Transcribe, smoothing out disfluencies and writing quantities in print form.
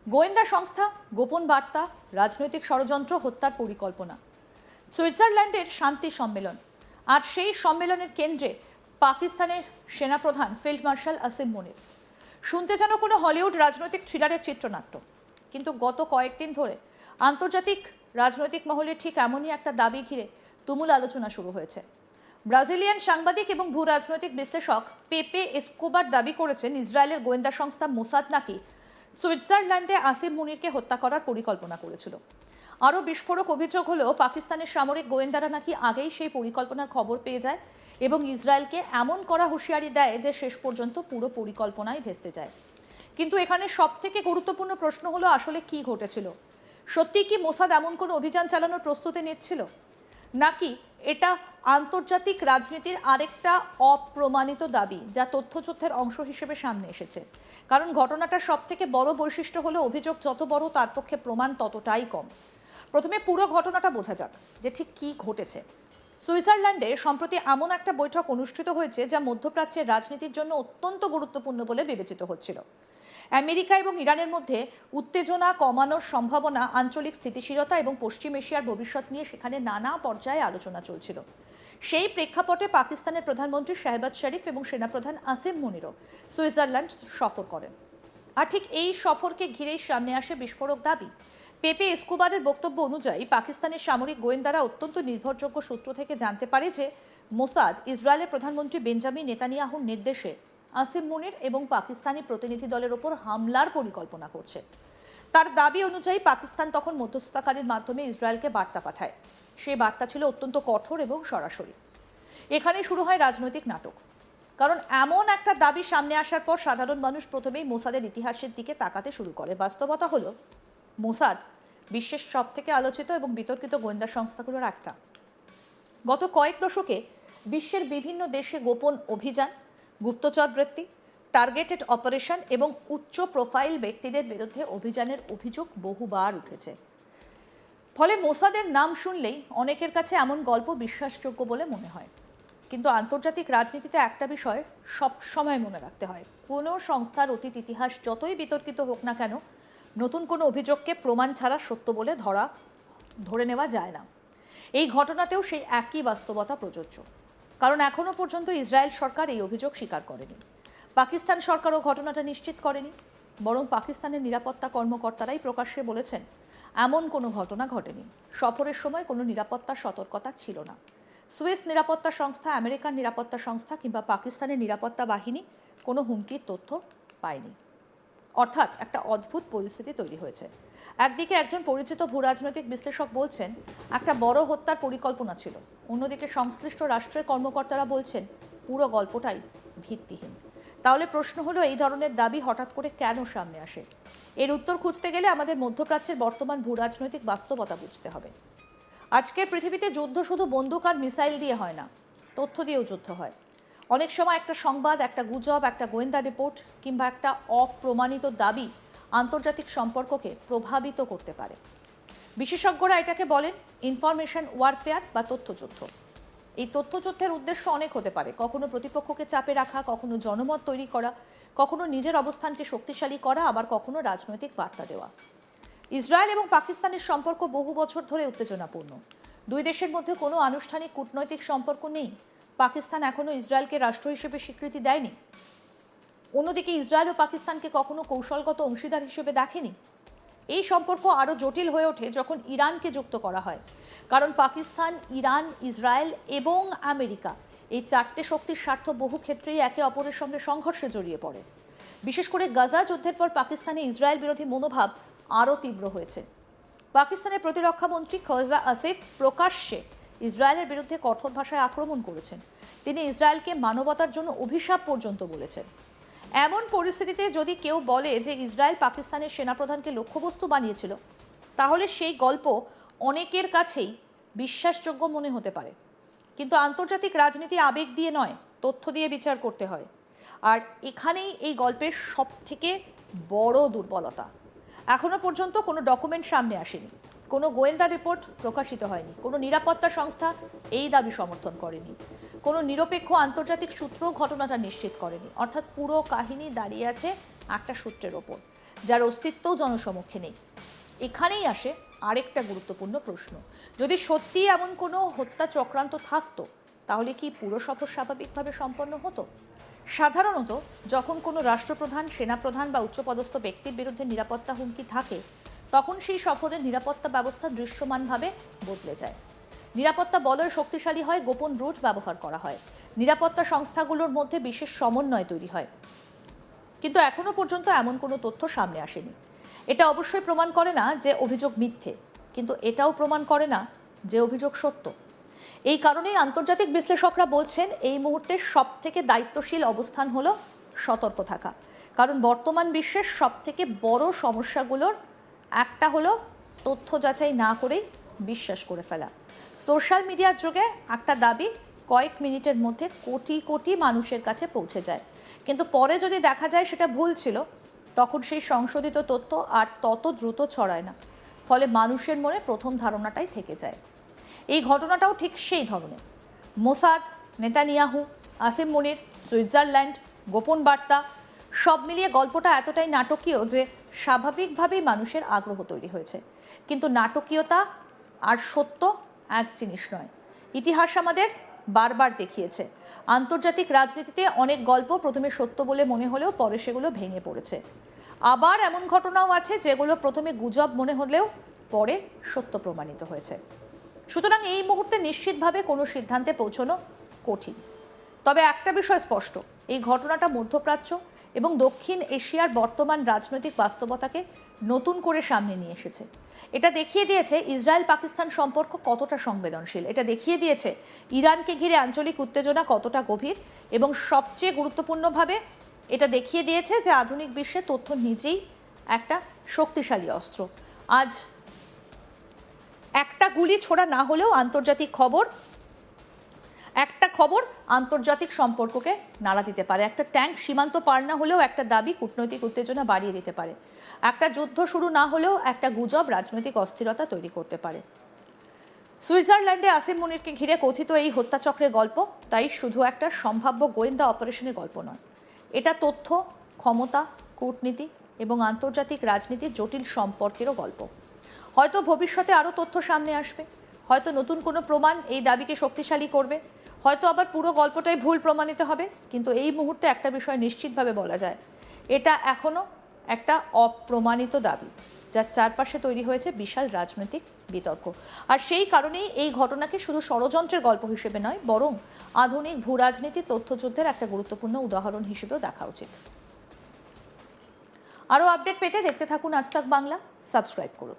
গোয়েন্দা সংস্থা, গোপন বার্তা, রাজনৈতিক ষড়যন্ত্র, হত্যার পরিকল্পনা। সুইজারল্যান্ডের শান্তি সম্মেলন, আর সেই সম্মেলনের কেন্দ্রে পাকিস্তানের সেনাপ্রধান ফিল্ড মার্শাল আসিম মুনির। শুনতে যেন কোনো হলিউড রাজনৈতিক থ্রিলারের চিত্রনাট্য, কিন্তু গত কয়েকদিন ধরে আন্তর্জাতিক রাজনৈতিক মহলে ঠিক এমনই একটা দাবি ঘিরে তুমুল আলোচনা শুরু হয়েছে। ব্রাজিলিয়ান সাংবাদিক এবং ভূ রাজনৈতিক বিশ্লেষক পেপে এসকোবার দাবি করেছেন ইসরায়েলের গোয়েন্দা সংস্থা মোসাদ নাকি সুইজারল্যান্ডে আসিম মুনিরকে হত্যা করার পরিকল্পনা করেছিল। আরও বিস্ফোরক অভিযোগ হলেও পাকিস্তানের সামরিক গোয়েন্দারা নাকি আগেই সেই পরিকল্পনার খবর পেয়ে যায় এবং ইসরায়েলকে এমন করা হুঁশিয়ারি দেয় যে শেষ পর্যন্ত পুরো পরিকল্পনাই ভেস্তে যায়। কিন্তু এখানে সবথেকে গুরুত্বপূর্ণ প্রশ্ন হলো, আসলে কি ঘটেছিল? সত্যি কি মোসাদ এমন কোনো অভিযান চালানোর প্রস্তুতি নিচ্ছিল, নাকি এটা আন্তর্জাতিক রাজনীতির আরেকটা অপ্রমাণিত দাবি যা তথ্যযুদ্ধের অংশ হিসেবে সামনে এসেছে? কারণ ঘটনাটার সবথেকে বড় বৈশিষ্ট্য হলো, অভিযোগ যত বড় তার পক্ষে প্রমাণ ততটাই কম। প্রথমে পুরো ঘটনাটা বোঝা যাক যে ঠিক কী ঘটেছে। সুইজারল্যান্ডে সম্প্রতি এমন একটা বৈঠক অনুষ্ঠিত হয়েছে যা মধ্যপ্রাচ্যের রাজনীতির জন্য অত্যন্ত গুরুত্বপূর্ণ বলে বিবেচিত হচ্ছিল। আমেরিকা এবং ইরানের মধ্যে উত্তেজনা কমানোর সম্ভাবনা, আঞ্চলিক স্থিতিশীলতা এবং পশ্চিম এশিয়ার ভবিষ্যৎ নিয়ে সেখানে নানা পর্যায়ে আলোচনা চলছিল। সেই প্রেক্ষাপটে পাকিস্তানের প্রধানমন্ত্রী শাহবাজ শরীফ এবং সেনাপ্রধান আসিম মুনিরও সুইজারল্যান্ড সফর করেন। আর ঠিক এই সফরকে ঘিরেই সামনে আসে বিস্ফোরক দাবি। পেপে এসকোবারের বক্তব্য অনুযায়ী পাকিস্তানের সামরিক গোয়েন্দারা অত্যন্ত নির্ভরযোগ্য সূত্র থেকে জানতে পারে যে মোসাদ ইসরায়েলের প্রধানমন্ত্রী বেঞ্জামিন নেতানিয়াহুর নির্দেশে আসিম মুনির এবং পাকিস্তানি প্রতিনিধি দলের ওপর হামলার পরিকল্পনা করছে। তার দাবি অনুযায়ী পাকিস্তান তখন মধ্যস্থতাকারীর মাধ্যমে ইসরায়েলকে বার্তা পাঠায়। সেই বার্তা ছিল অত্যন্ত কঠোর এবং সরাসরি। এখানেই শুরু হয় রাজনৈতিক নাটক। কারণ এমন একটা দাবি সামনে আসার পর সাধারণ মানুষ প্রথমেই মোসাদের ইতিহাসের দিকে তাকাতে শুরু করে। বাস্তবতা হলো, মোসাদ বিশ্বের সবথেকে আলোচিত এবং বিতর্কিত গোয়েন্দা সংস্থাগুলোর একটা। গত কয়েক দশকে বিশ্বের বিভিন্ন দেশে গোপন অভিযান, গুপ্তচর বৃত্তি, টার্গেটেড অপারেশন এবং উচ্চ প্রোফাইল ব্যক্তিদের বিরুদ্ধে অভিযানের অভিযোগ বহুবার উঠেছে। ফলে মোসাদের নাম শুনলেই অনেকের কাছে এমন গল্প বিশ্বাসযোগ্য বলে মনে হয়। কিন্তু আন্তর্জাতিক রাজনীতিতে একটা বিষয় সব সময় মনে রাখতে হয়, কোনো সংস্থার অতীত ইতিহাস যতই বিতর্কিত হোক না কেন, নতুন কোনো অভিযোগকে প্রমাণ ছাড়া সত্য বলে ধরে নেওয়া যায় না। এই ঘটনাতেও সেই একই বাস্তবতা প্রযোজ্য। কারণ এখনও পর্যন্ত ইসরায়েল সরকার এই অভিযোগ স্বীকার করেনি, পাকিস্তান সরকারও ঘটনাটা নিশ্চিত করেনি। বরং পাকিস্তানের নিরাপত্তা কর্মকর্তারাই প্রকাশ্যে বলেছেন এমন কোনো ঘটনা ঘটেনি। সফরের সময় কোনো নিরাপত্তা সতর্কতা ছিল না। সুইস নিরাপত্তা সংস্থা, আমেরিকান নিরাপত্তা সংস্থা কিংবা পাকিস্তানের নিরাপত্তা বাহিনী কোনো হুমকির তথ্য পায়নি। অর্থাৎ একটা অদ্ভুত পরিস্থিতি তৈরি হয়েছে। একদিকে একজন পরিচিত ভূরাজনৈতিক বিশ্লেষক বলছেন একটা বড় হত্যার পরিকল্পনা ছিল, অন্যদিকে সংশ্লিষ্ট রাষ্ট্রের কর্মকর্তারা বলছেন পুরো গল্পটাই ভিত্তিহীন। তাহলে প্রশ্ন হলো, এই ধরনের দাবি হঠাৎ করে কেন সামনে আসে? এর উত্তর খুঁজতে গেলে আমাদের মধ্যপ্রাচ্যের বর্তমান ভূরাজনৈতিক বাস্তবতা বুঝতে হবে। আজকের পৃথিবীতে যুদ্ধ শুধু বন্দুক আর মিসাইল দিয়ে হয় না, তথ্য দিয়েও যুদ্ধ হয়। অনেক সময় একটা সংবাদ, একটা গুজব, একটা গোয়েন্দা রিপোর্ট কিংবা একটা অপ্রমাণিত দাবি আন্তর্জাতিক সম্পর্ককে প্রভাবিত করতে পারে। বিশেষজ্ঞরা এটাকে বলেন ইনফরমেশন ওয়ারফেয়ার বা তথ্যযুদ্ধ। এই তথ্যযুদ্ধের উদ্দেশ্য অনেক হতে পারে, কখনো প্রতিপক্ষকে চাপে রাখা, কখনো জনমত তৈরি করা, কখনো নিজের অবস্থানকে শক্তিশালী করা, আবার কখনো রাজনৈতিক বার্তা দেওয়া। ইসরায়েল এবং পাকিস্তানের সম্পর্ক বহু বছর ধরে উত্তেজনাপূর্ণ। দুই দেশের মধ্যে কোনো আনুষ্ঠানিক কূটনৈতিক সম্পর্ক নেই। পাকিস্তান এখনও ইসরায়েলকে রাষ্ট্র হিসেবে স্বীকৃতি দেয়নি। অন্যদিকে ইসরায়েল ও পাকিস্তানকে কখনো কৌশলগত অংশীদার হিসেবে দেখেনি। এই সম্পর্ক আরও জটিল হয়ে ওঠে যখন ইরানকে যুক্ত করা হয়। কারণ পাকিস্তান, ইরান, ইসরায়েল এবং আমেরিকা, এই চারটে শক্তির স্বার্থ বহু ক্ষেত্রেই একে অপরের সঙ্গে সংঘর্ষে জড়িয়ে পড়ে। বিশেষ করে গাজা যুদ্ধের পর পাকিস্তানে ইসরায়েল বিরোধী মনোভাব আরও তীব্র হয়েছে। পাকিস্তানের প্রতিরক্ষা মন্ত্রী খোজা আসিফ প্রকাশ্যে ইসরায়েলের বিরুদ্ধে কঠোর ভাষায় আক্রমণ করেছেন। তিনি ইসরায়েলকে মানবতার জন্য অভিশাপ পর্যন্ত বলেছেন। এমন পরিস্থিতিতে যদি কেউ বলে যে ইসরায়েল পাকিস্তানের সেনাপ্রধানকে লক্ষ্যবস্তু বানিয়েছিল, তাহলে সেই গল্প অনেকের কাছেই বিশ্বাসযোগ্য মনে হতে পারে। কিন্তু আন্তর্জাতিক রাজনীতি আবেগ দিয়ে নয়, তথ্য দিয়ে বিচার করতে হয়। আর এখানেই এই গল্পের সবথেকে বড় দুর্বলতা। এখনো পর্যন্ত কোনো ডকুমেন্ট সামনে আসেনি, কোনো গোয়েন্দা রিপোর্ট প্রকাশিত হয়নি, কোনো নিরাপত্তা সংস্থা এই দাবি সমর্থন করেনি, কোনো নিরপেক্ষ আন্তর্জাতিক সূত্র ঘটনাটা নিশ্চিত করেনি। অর্থাৎ পুরো কাহিনী দাঁড়িয়ে আছে একটা সূত্রের ওপর, যার অস্তিত্বও জনসমক্ষে নেই। এখানেই আসে আরেকটা গুরুত্বপূর্ণ প্রশ্ন, যদি সত্যি এমন কোনো হত্যা চক্রান্ত থাকতো তাহলে কি পুরো সফর স্বাভাবিকভাবে সম্পন্ন হতো? সাধারণত যখন কোনো রাষ্ট্রপ্রধান, সেনাপ্রধান বা উচ্চপদস্থ ব্যক্তির বিরুদ্ধে নিরাপত্তা হুমকি থাকে তখন সেই সফরের নিরাপত্তা ব্যবস্থা দৃশ্যমানভাবে বদলে যায়। নিরাপত্তা বলয় শক্তিশালী হয়, গোপন রুট ব্যবহার করা হয়, নিরাপত্তা সংস্থাগুলোর মধ্যে বিশেষ সমন্বয় তৈরি হয়। কিন্তু এখনো পর্যন্ত এমন কোনো তথ্য সামনে আসেনি। এটা অবশ্যই প্রমাণ করে না যে অভিযোগ মিথ্যে, কিন্তু এটাও প্রমাণ করে না যে অভিযোগ সত্য। এই কারণেই আন্তর্জাতিক বিশ্লেষকরা বলছেন এই মুহূর্তে সবথেকে দায়িত্বশীল অবস্থান হলো সতর্ক থাকা। কারণ বর্তমান বিশ্বের সবথেকে বড় সমস্যাগুলোর একটা হলো তথ্য যাচাই না করেই বিশ্বাস করে ফেলা। সোশ্যাল মিডিয়ার যুগে একটা দাবি কয়েক মিনিটের মধ্যে কোটি কোটি মানুষের কাছে পৌঁছে যায়, কিন্তু পরে যদি দেখা যায় সেটা ভুল ছিল, তখন সেই সংশোধিত তথ্য আর তত দ্রুত ছড়ায় না। ফলে মানুষের মনে প্রথম ধারণাটাই থেকে যায়। এই ঘটনাটাও ঠিক সেই ধরনের। মোসাদ, নেতানিয়াহু, আসিম মুনির, সুইজারল্যান্ড, গোপন বার্তা, সব মিলিয়ে গল্পটা এতটাই নাটকীয় যে স্বাভাবিকভাবেই মানুষের আগ্রহ তৈরি হয়েছে। কিন্তু নাটকীয়তা আর সত্য এক জিনিস নয়। ইতিহাস আমাদের বারবার দেখিয়েছে, আন্তর্জাতিক রাজনীতিতে অনেক গল্প প্রথমে সত্য বলে মনে হলেও পরে সেগুলো ভেঙে পড়েছে। আবার এমন ঘটনাও আছে যেগুলো প্রথমে গুজব মনে হলেও পরে সত্য প্রমাণিত হয়েছে। সুতরাং এই মুহূর্তে নিশ্চিতভাবে কোনো সিদ্ধান্তে পৌঁছানো কঠিন। তবে একটা বিষয় স্পষ্ট, এই ঘটনাটা মধ্যপ্রাচ্য এবং দক্ষিণ এশিয়ার বর্তমান রাজনৈতিক বাস্তবতাকে নতুন করে সামনে নিয়ে এসেছে। এটা দেখিয়ে দিয়েছে ইসরায়েল পাকিস্তান সম্পর্ক কতটা সংবেদনশীল, এটা দেখিয়ে দিয়েছে ইরানকে ঘিরে আঞ্চলিক উত্তেজনা কতটা গভীর, এবং সবচেয়ে গুরুত্বপূর্ণভাবে এটা দেখিয়ে দিয়েছে যে আধুনিক বিশ্বে তথ্য নিজেই একটা শক্তিশালী অস্ত্র। আজ একটা গুলি ছোড়া না হলেও একটা খবর আন্তর্জাতিক সম্পর্ককে নাড়া দিতে পারে। একটা ট্যাঙ্ক সীমান্ত পার না হলেও একটা দাবি কূটনৈতিক উত্তেজনা বাড়িয়ে দিতে পারে। একটা যুদ্ধ শুরু না হলেও একটা গুজব রাজনৈতিক অস্থিরতা তৈরি করতে পারে। সুইজারল্যান্ডে আসিম মুনিরকে ঘিরে কথিত এই হত্যাচক্রের গল্প তাই শুধু একটা সম্ভাব্য গোয়েন্দা অপারেশনের গল্প নয়, এটা তথ্য, ক্ষমতা, কূটনীতি এবং আন্তর্জাতিক রাজনীতির জটিল সম্পর্কেরও গল্প। হয়তো ভবিষ্যতে আরও তথ্য সামনে আসবে, হয়তো নতুন কোনো প্রমাণ এই দাবিকে শক্তিশালী করবে, হয়তো আবার পুরো গল্পটাই ভুল প্রমাণিত হবে। কিন্তু এই মুহূর্তে একটা বিষয় নিশ্চিতভাবে বলা যায়, এটা এখনও একটা অপ্রমাণিত দাবি, যার চারপাশে তৈরি হয়েছে বিশাল রাজনৈতিক বিতর্ক। আর সেই কারণেই এই ঘটনাকে শুধু ষড়যন্ত্রের গল্প হিসেবে নয়, বরং আধুনিক ভূরাজনীতি তথ্যযুদ্ধের একটা গুরুত্বপূর্ণ উদাহরণ হিসেবেও দেখা উচিত। আরও আপডেট পেতে দেখতে থাকুন আজ তাক বাংলা, সাবস্ক্রাইব করুন।